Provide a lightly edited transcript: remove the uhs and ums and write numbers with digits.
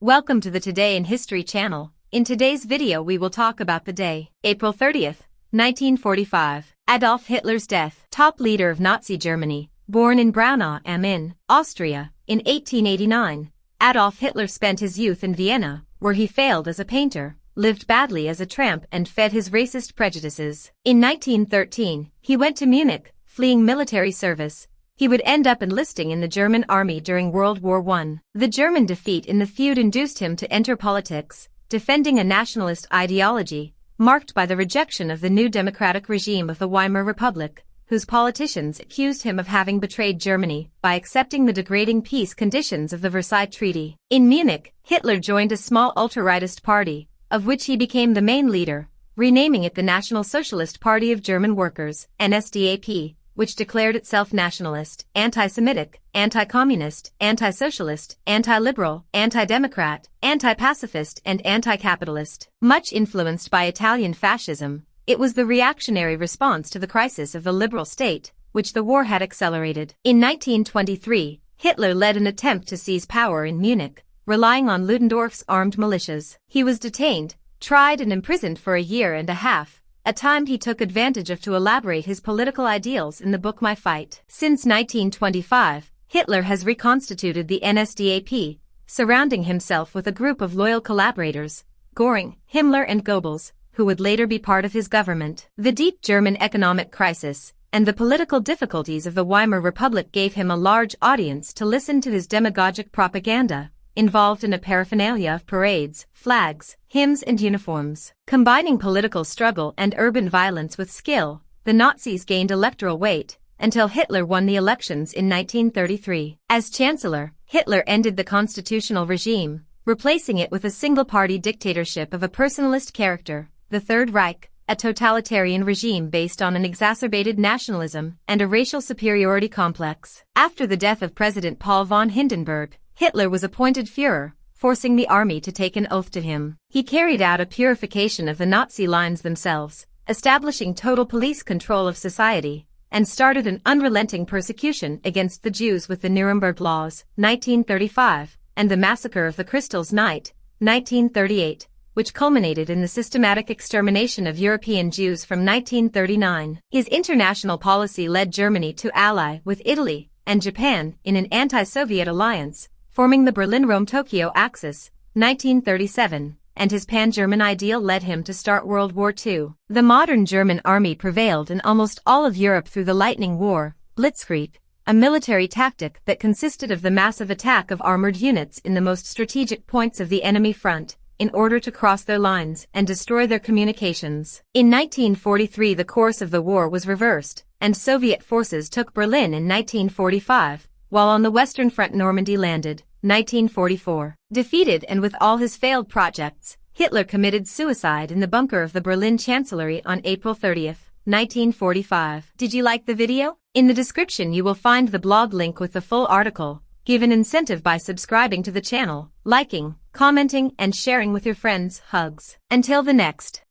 Welcome to the Today in History channel. In today's video we will talk about the day, April 30th, 1945, Adolf Hitler's death. Top leader of Nazi Germany, born in Braunau am Austria, in 1889, Adolf Hitler spent his youth in Vienna, where he failed as a painter, lived badly as a tramp and fed his racist prejudices. In 1913, he went to Munich, fleeing military service. He would end up enlisting in the German army during World War I. The German defeat in the feud induced him to enter politics, defending a nationalist ideology, marked by the rejection of the new democratic regime of the Weimar Republic, whose politicians accused him of having betrayed Germany by accepting the degrading peace conditions of the Versailles Treaty. In Munich, Hitler joined a small ultra-rightist party, of which he became the main leader, renaming it the National Socialist Party of German Workers, NSDAP, which declared itself nationalist, anti-Semitic, anti-communist, anti-socialist, anti-liberal, anti-democrat, anti-pacifist and anti-capitalist. Much influenced by Italian fascism, it was the reactionary response to the crisis of the liberal state, which the war had accelerated. In 1923, Hitler led an attempt to seize power in Munich, relying on Ludendorff's armed militias. He was detained, tried and imprisoned for a year and a half, a time he took advantage of to elaborate his political ideals in the book My Fight. Since 1925, Hitler has reconstituted the NSDAP, surrounding himself with a group of loyal collaborators, Göring, Himmler and Goebbels, who would later be part of his government. The deep German economic crisis and the political difficulties of the Weimar Republic gave him a large audience to listen to his demagogic propaganda, involved in a paraphernalia of parades, flags, hymns and uniforms. Combining political struggle and urban violence with skill, the Nazis gained electoral weight, until Hitler won the elections in 1933. As Chancellor, Hitler ended the constitutional regime, replacing it with a single-party dictatorship of a personalist character, the Third Reich, a totalitarian regime based on an exacerbated nationalism and a racial superiority complex. After the death of President Paul von Hindenburg, Hitler was appointed Führer, forcing the army to take an oath to him. He carried out a purification of the Nazi lines themselves, establishing total police control of society, and started an unrelenting persecution against the Jews with the Nuremberg Laws, 1935, and the Massacre of the Kristall's Night, 1938, which culminated in the systematic extermination of European Jews from 1939. His international policy led Germany to ally with Italy and Japan in an anti-Soviet alliance, forming the Berlin-Rome-Tokyo axis, 1937, and his pan-German ideal led him to start World War II. The modern German army prevailed in almost all of Europe through the Lightning War, Blitzkrieg, a military tactic that consisted of the massive attack of armored units in the most strategic points of the enemy front, in order to cross their lines and destroy their communications. In 1943 the course of the war was reversed, and Soviet forces took Berlin in 1945, while on the Western Front Normandy landed, 1944. Defeated and with all his failed projects, Hitler committed suicide in the bunker of the Berlin Chancellery on April 30th, 1945. Did you like the video? In the description you will find the blog link with the full article. Give an incentive by subscribing to the channel, liking, commenting and sharing with your friends. Hugs. Until the next.